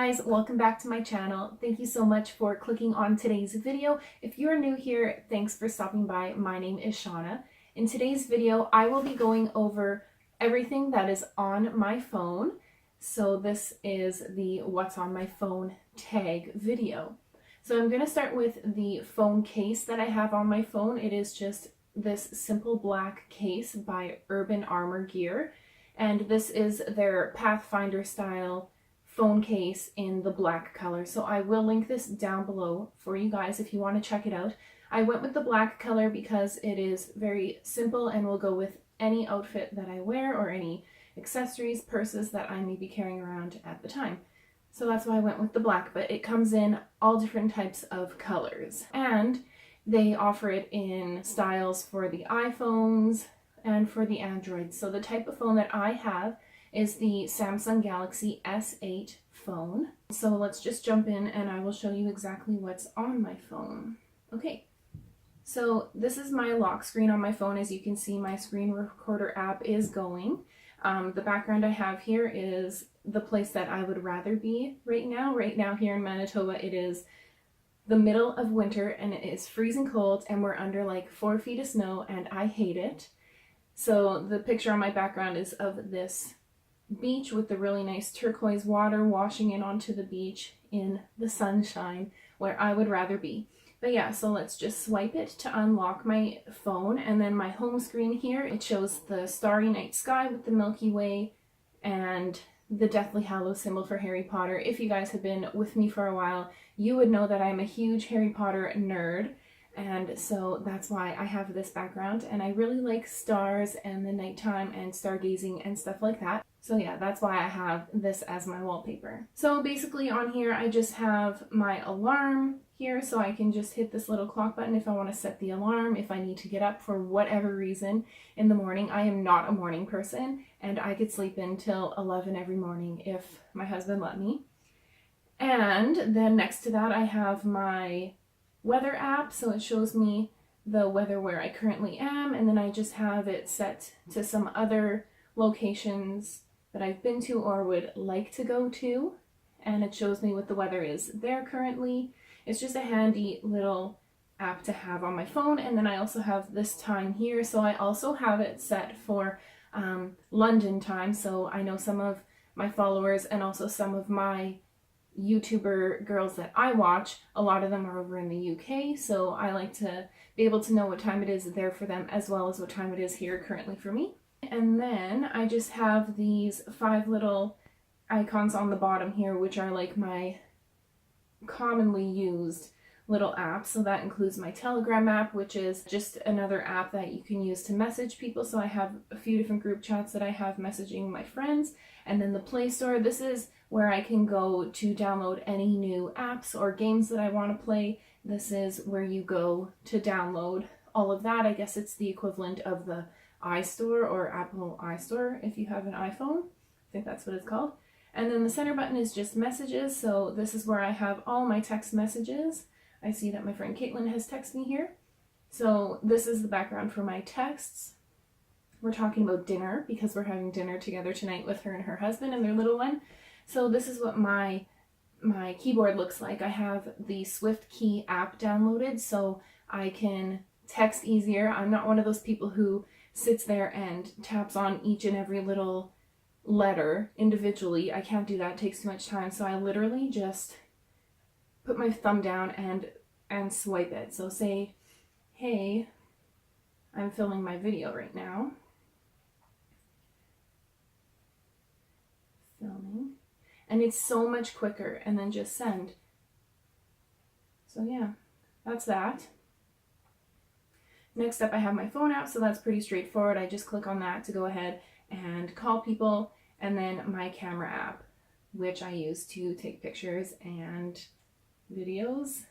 guys, welcome back to my channel. Thank you so much for clicking on today's video. If you're new here, thanks for stopping by. My name is Shauna. In today's video, I will be going over everything that is on my phone. So this is the What's on My Phone tag video. So I'm going to start with the phone case that I have on my phone. It is just this simple black case by Urban Armor Gear. And this is their Pathfinder style phone case in the black color. So I will link this down below for you guys if you want to check it out. I went with the black color because it is very simple and will go with any outfit that I wear or any accessories, purses that I may be carrying around at the time. So that's why I went with the black, but it comes in all different types of colors. And they offer it in styles for the iPhones and for the Androids. So the type of phone that I have is the Samsung Galaxy S8 phone. So let's just jump in and I will show you exactly what's on my phone. Okay, so this is my lock screen on my phone. As you can see, my screen recorder app is going. The background I have here is the place that I would rather be right now. Right now here in Manitoba, it is the middle of winter and it is freezing cold and we're under like 4 feet of snow and I hate it. So the picture on my background is of this beach with the really nice turquoise water washing in onto the beach in the sunshine where I would rather be. But yeah, so let's just swipe it to unlock my phone, and then my home screen here, it shows the starry night sky with the Milky Way and the Deathly Hallows symbol for Harry Potter. If you guys have been with me for a while, you would know that I'm a huge Harry Potter nerd. And so that's why I have this background, and I really like stars and the nighttime and stargazing and stuff like that. So yeah, that's why I have this as my wallpaper. So basically on here, I just have my alarm here, so I can just hit this little clock button if I want to set the alarm, if I need to get up for whatever reason in the morning. I am not a morning person, and I could sleep until 11 every morning if my husband let me. And then next to that, I have my weather app, so it shows me the weather where I currently am, and then I just have it set to some other locations that I've been to or would like to go to, and it shows me what the weather is there currently. It's just a handy little app to have on my phone. And then I also have this time here, so I also have it set for London time, so I know some of my followers and also some of my YouTuber girls that I watch, a lot of them are over in the UK, so I like to be able to know what time it is there for them as well as what time it is here currently for me. And then I just have these 5 little icons on the bottom here, which are like my commonly used little apps. So that includes my Telegram app, which is just another app that you can use to message people. So I have a few different group chats that I have messaging my friends. And then the Play Store, this is where I can go to download any new apps or games that I want to play. This is where you go to download all of that. I guess it's the equivalent of the iStore or Apple iStore if you have an iPhone. I think that's what it's called. And then the center button is just messages. So this is where I have all my text messages. I see that my friend Caitlin has texted me here. So this is the background for my texts. We're talking about dinner because we're having dinner together tonight with her and her husband and their little one. So this is what my keyboard looks like. I have the Swift Key app downloaded so I can text easier. I'm not one of those people who sits there and taps on each and every little letter individually. I can't do that. It takes too much time. So I literally just put my thumb down and swipe it. So say, hey, I'm filming my video right now. Filming. And it's so much quicker, and then just send. So yeah, that's that. Next up, I have my phone app, so that's pretty straightforward. I just click on that to go ahead and call people, and then my camera app, which I use to take pictures and videos.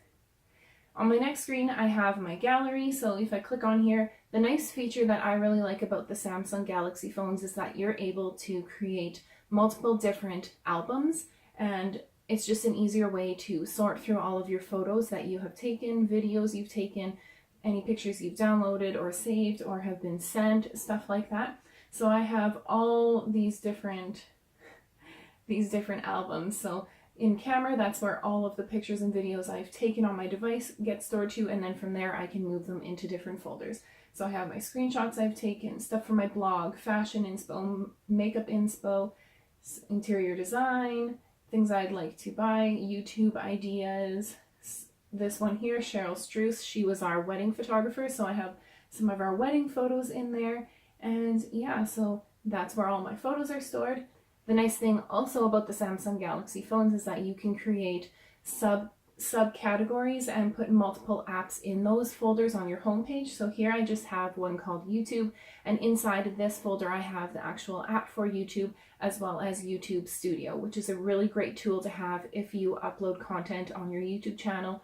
On my next screen, I have my gallery, so if I click on here, the nice feature that I really like about the Samsung Galaxy phones is that you're able to create multiple different albums, and it's just an easier way to sort through all of your photos that you have taken, videos you've taken, any pictures you've downloaded or saved or have been sent, stuff like that. So I have all these different albums. So in camera, that's where all of the pictures and videos I've taken on my device get stored to, and then from there I can move them into different folders. So I have my screenshots I've taken, stuff for my blog, fashion inspo, makeup inspo, interior design, things I'd like to buy, YouTube ideas. This one here, Cheryl Struce, she was our wedding photographer, so I have some of our wedding photos in there. And yeah, so that's where all my photos are stored. The nice thing also about the Samsung Galaxy phones is that you can create subcategories and put multiple apps in those folders on your homepage. So here I just have one called YouTube, and inside of this folder I have the actual app for YouTube as well as YouTube Studio, which is a really great tool to have if you upload content on your YouTube channel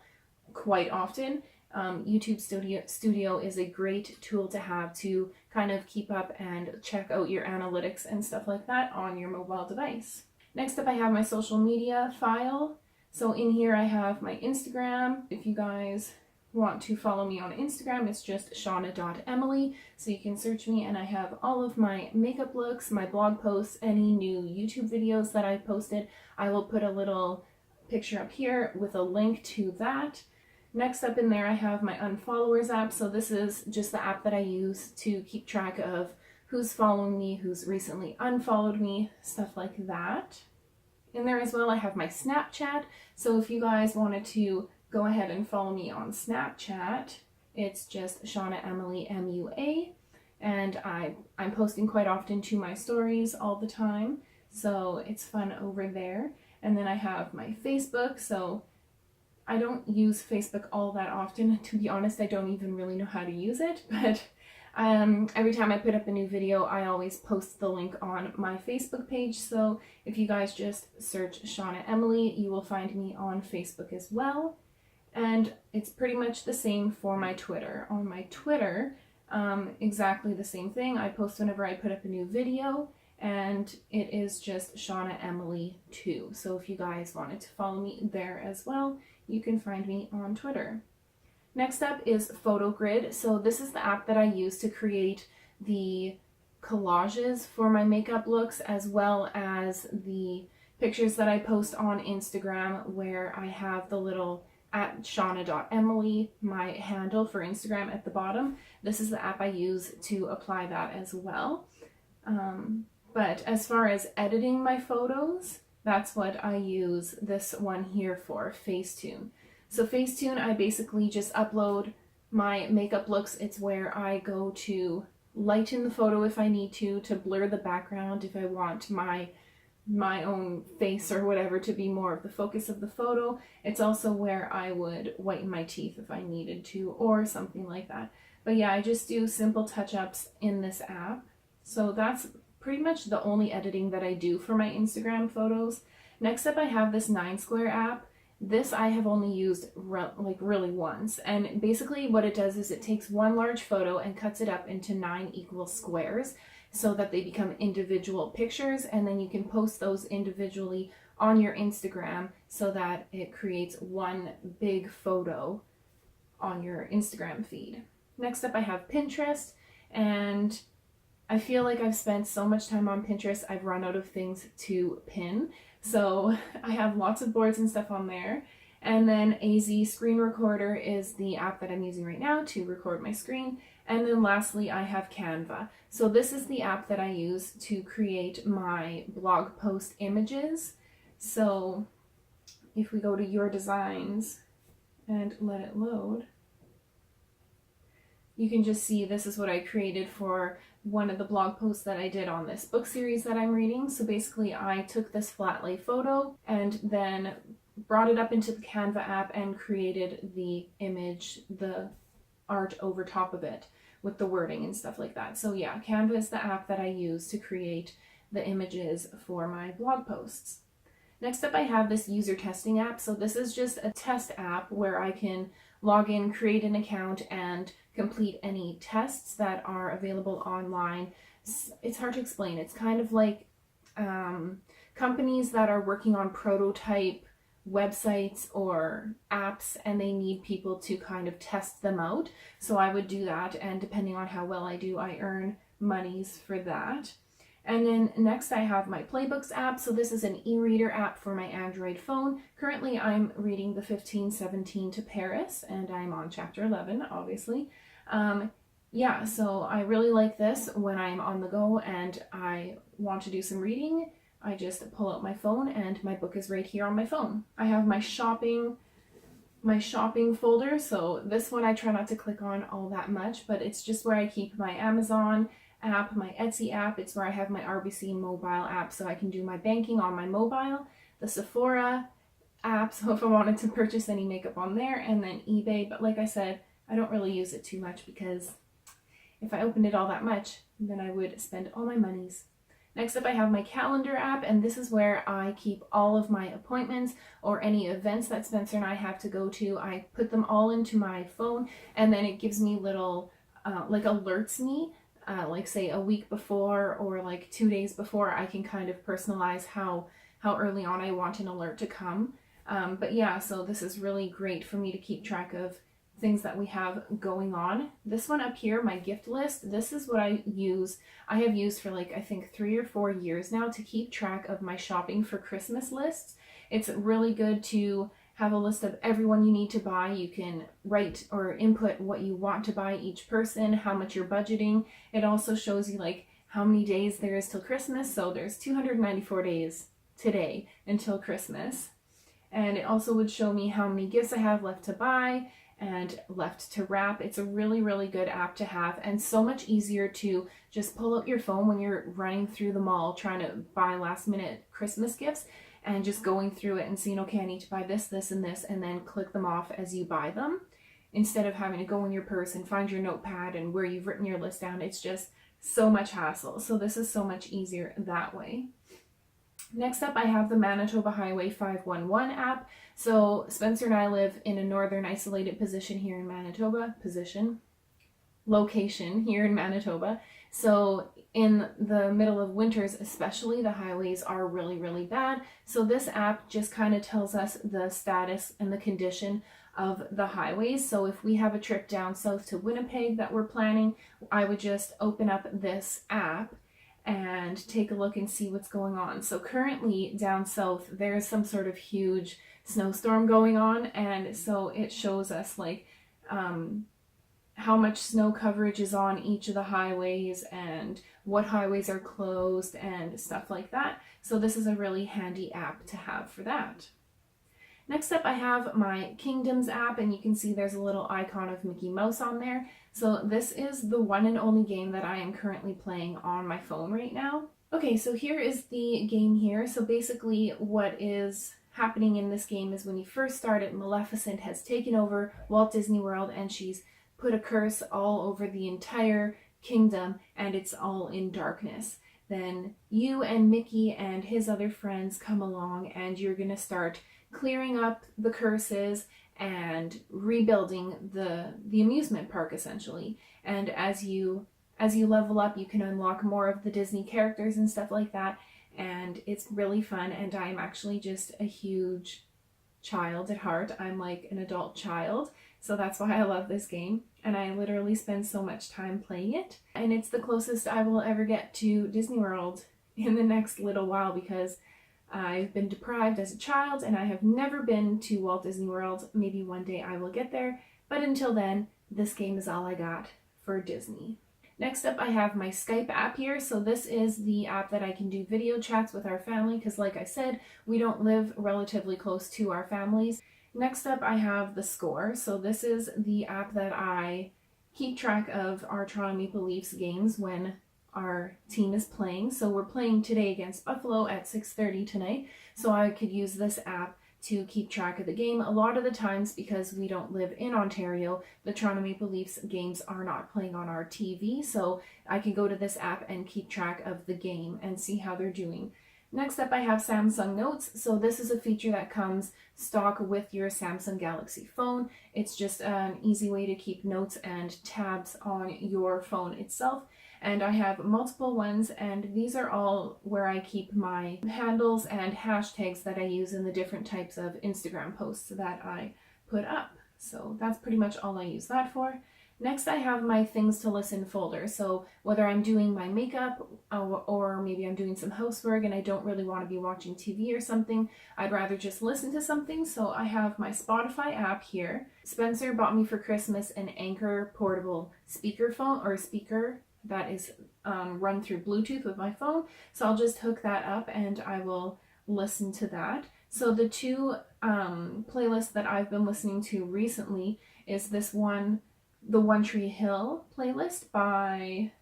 quite often. YouTube Studio is a great tool to have to kind of keep up and check out your analytics and stuff like that on your mobile device. Next up, I have my social media file. So in here I have my Instagram. If you guys want to follow me on Instagram, it's just shauna.emily. So you can search me, and I have all of my makeup looks, my blog posts, any new YouTube videos that I've posted. I will put a little picture up here with a link to that. Next up in there, I have my unfollowers app. So this is just the app that I use to keep track of who's following me, who's recently unfollowed me, stuff like that. In there as well, I have my Snapchat. So if you guys wanted to go ahead and follow me on Snapchat, it's just Shauna Emily MUA. And I'm posting quite often to my stories all the time. So it's fun over there. And then I have my Facebook. So I don't use Facebook all that often. To be honest, I don't even really know how to use it, but every time I put up a new video, I always post the link on my Facebook page. So if you guys just search Shauna Emily, you will find me on Facebook as well. And it's pretty much the same for my Twitter. On my Twitter, exactly the same thing. I post whenever I put up a new video, and it is just Shauna Emily 2. So if you guys wanted to follow me there as well, you can find me on Twitter. Next up is PhotoGrid. So this is the app that I use to create the collages for my makeup looks, as well as the pictures that I post on Instagram, where I have the little at shauna.emily, my handle for Instagram, at the bottom. This is the app I use to apply that as well. But as far as editing my photos, that's what I use this one here for, Facetune. So Facetune, I basically just upload my makeup looks. It's where I go to lighten the photo if I need to blur the background if I want my own face or whatever to be more of the focus of the photo. It's also where I would whiten my teeth if I needed to, or something like that. But yeah, I just do simple touch-ups in this app. So that's pretty much the only editing that I do for my Instagram photos. Next up, I have this 9square app. This I have only used really once, and basically what it does is it takes one large photo and cuts it up into 9 equal squares so that they become individual pictures, and then you can post those individually on your Instagram so that it creates one big photo on your Instagram feed. Next up, I have Pinterest, and I feel like I've spent so much time on Pinterest, I've run out of things to pin. So I have lots of boards and stuff on there. And then AZ Screen Recorder is the app that I'm using right now to record my screen. And then lastly, I have Canva. So this is the app that I use to create my blog post images. So if we go to your designs and let it load, you can just see this is what I created for one of the blog posts that I did on this book series that I'm reading. So basically I took this flat lay photo and then brought it up into the Canva app and created the image, the art over top of it with the wording and stuff like that. So yeah, Canva is the app that I use to create the images for my blog posts. Next up, I have this user testing app. So this is just a test app where I can log in, create an account, and complete any tests that are available online. It's hard to explain. It's kind of like companies that are working on prototype websites or apps, and they need people to kind of test them out. So I would do that, and depending on how well I do, I earn monies for that. And then next I have my Playbooks app. So this is an e-reader app for my Android phone. Currently I'm reading the 1517 to Paris, and I'm on chapter 11, obviously. Yeah, so I really like this when I'm on the go and I want to do some reading. I just pull out my phone and my book is right here on my phone. I have my shopping folder. So this one I try not to click on all that much, but it's just where I keep my Amazon app, my Etsy app. It's where I have my RBC mobile app so I can do my banking on my mobile, the Sephora app, so if I wanted to purchase any makeup on there, and then eBay. But like I said, I don't really use it too much because if I opened it all that much, then I would spend all my monies. Next up, I have my calendar app, and this is where I keep all of my appointments or any events that Spencer and I have to go to. I put them all into my phone, and then it gives me little, like alerts me, like say a week before or like 2 days before. I can kind of personalize how early on I want an alert to come. But yeah, so this is really great for me to keep track of things that we have going on. This one up here, my gift list, this is what I have used for like I think 3 or 4 years now to keep track of my shopping for Christmas lists. It's really good to have a list of everyone you need to buy. You can write or input what you want to buy each person, how much you're budgeting. It also shows you like how many days there is till Christmas. So there's 294 days today until Christmas. And it also would show me how many gifts I have left to buy and left to wrap. It's a really, really good app to have, and so much easier to just pull out your phone when you're running through the mall trying to buy last minute Christmas gifts and just going through it and seeing, okay, I need to buy this, this, and this, and then click them off as you buy them instead of having to go in your purse and find your notepad and where you've written your list down. It's just so much hassle. So this is so much easier that way. Next up, I have the Manitoba Highway 511 app. So Spencer and I live in a northern isolated location here in Manitoba. So in the middle of winters especially, the highways are really, really bad. So this app just kind of tells us the status and the condition of the highways. So if we have a trip down south to Winnipeg that we're planning, I would just open up this app and take a look and see what's going on. So currently down south, there's some sort of huge snowstorm going on, and so it shows us like how much snow coverage is on each of the highways and what highways are closed and stuff like that. So this is a really handy app to have for that. Next up, I have my Kingdoms app, and you can see there's a little icon of Mickey Mouse on there. So this is the one and only game that I am currently playing on my phone right now. Okay, so here is the game here. So basically what is happening in this game is when you first start it, Maleficent has taken over Walt Disney World and she's put a curse all over the entire kingdom, and it's all in darkness. Then you and Mickey and his other friends come along, and you're gonna start clearing up the curses and rebuilding the amusement park essentially. And as you level up, you can unlock more of the Disney characters and stuff like that, and it's really fun. And I'm actually just a huge child at heart. I'm like an adult child, so that's why I love this game, and I literally spend so much time playing it. And it's the closest I will ever get to Disney World in the next little while, because I've been deprived as a child and I have never been to Walt Disney World. Maybe one day I will get there, but until then, this game is all I got for Disney. Next up, I have my Skype app here. So this is the app that I can do video chats with our family, because like I said, we don't live relatively close to our families. Next up, I have the Score. So this is the app that I keep track of our Toronto Maple Leafs games when our team is playing. So we're playing today against Buffalo at 6:30 tonight. So I could use this app to keep track of the game. A lot of the times, because we don't live in Ontario, the Toronto Maple Leafs games are not playing on our TV. So I can go to this app and keep track of the game and see how they're doing. Next up, I have Samsung Notes. So this is a feature that comes stock with your Samsung Galaxy phone. It's just an easy way to keep notes and tabs on your phone itself. And I have multiple ones, and these are all where I keep my handles and hashtags that I use in the different types of Instagram posts that I put up. So that's pretty much all I use that for. Next, I have my things to listen folder. So whether I'm doing my makeup or maybe I'm doing some housework and I don't really want to be watching TV or something, I'd rather just listen to something. So I have my Spotify app here. Spencer bought me for Christmas an Anchor portable speakerphone or speaker that is run through Bluetooth with my phone. So I'll just hook that up and I will listen to that. So the two playlists that I've been listening to recently is this one, the One Tree Hill playlist by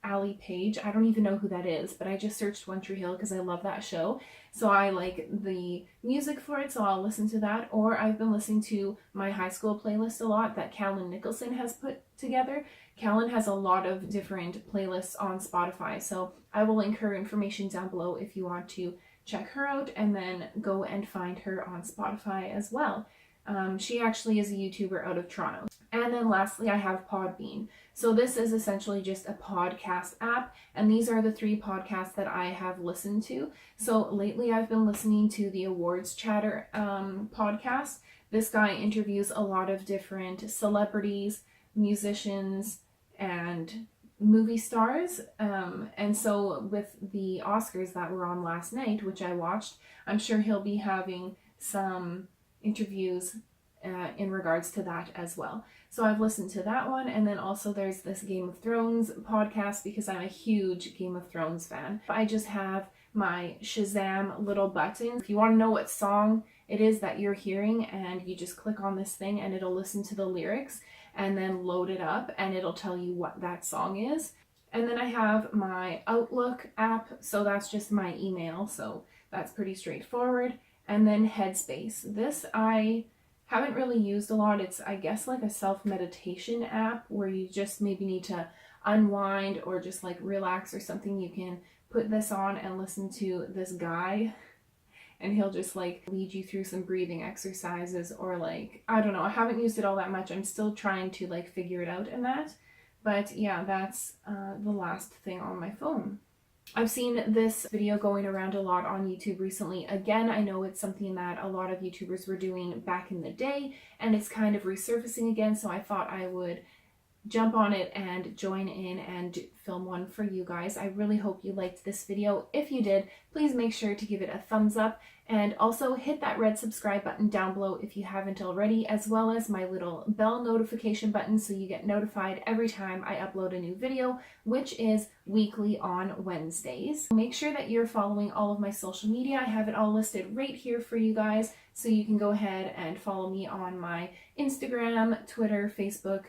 Ali Page. I don't even know who that is, but I just searched One Tree Hill because I love that show. So I like the music for it, so I'll listen to that. Or I've been listening to my high school playlist a lot that Callan Nicholson has put together. Callan has a lot of different playlists on Spotify, so I will link her information down below if you want to check her out and then go and find her on Spotify as well. She actually is a YouTuber out of Toronto. And then lastly, I have Podbean. So this is essentially just a podcast app, and these are the 3 podcasts that I have listened to. So lately I've been listening to the Awards Chatter podcast. This guy interviews a lot of different celebrities, musicians, and movie stars. And so with the Oscars that were on last night, which I watched, I'm sure he'll be having some interviews in regards to that as well. So I've listened to that one, and then also there's this Game of Thrones podcast because I'm a huge Game of Thrones fan. I just have my Shazam little button. If you want to know what song it is that you're hearing, and you just click on this thing and it'll listen to the lyrics and then load it up and it'll tell you what that song is. And then I have my Outlook app, so that's just my email, so that's pretty straightforward. And then Headspace. This I haven't really used a lot. It's, I guess, like a self-meditation app where you just maybe need to unwind or just like relax or something. You can put this on and listen to this guy, and he'll just like lead you through some breathing exercises, or like, I don't know, I haven't used it all that much. I'm still trying to like figure it out in that. But yeah, that's the last thing on my phone. I've seen this video going around a lot on YouTube recently. Again, I know it's something that a lot of YouTubers were doing back in the day, and it's kind of resurfacing again, so I thought I would jump on it and join in and film one for you guys. I really hope you liked this video. If you did, please make sure to give it a thumbs up, and also hit that red subscribe button down below if you haven't already, as well as my little bell notification button so you get notified every time I upload a new video, which is weekly on Wednesdays. Make sure that you're following all of my social media. I have it all listed right here for you guys, so you can go ahead and follow me on my Instagram, Twitter, Facebook,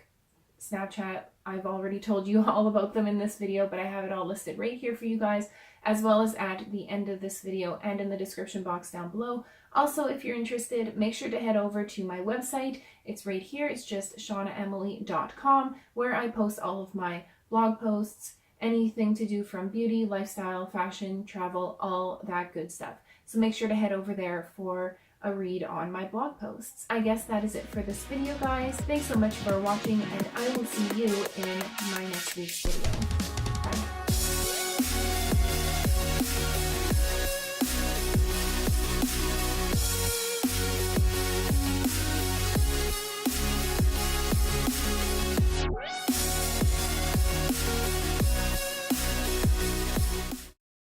Snapchat. I've already told you all about them in this video, but I have it all listed right here for you guys, as well as at the end of this video and in the description box down below. Also, if you're interested, make sure to head over to my website. It's right here. It's just shaunaemily.com, where I post all of my blog posts, anything to do from beauty, lifestyle, fashion, travel, all that good stuff. So make sure to head over there for a read on my blog posts. I guess that is it for this video, guys. Thanks so much for watching, and I will see you in my next week's video.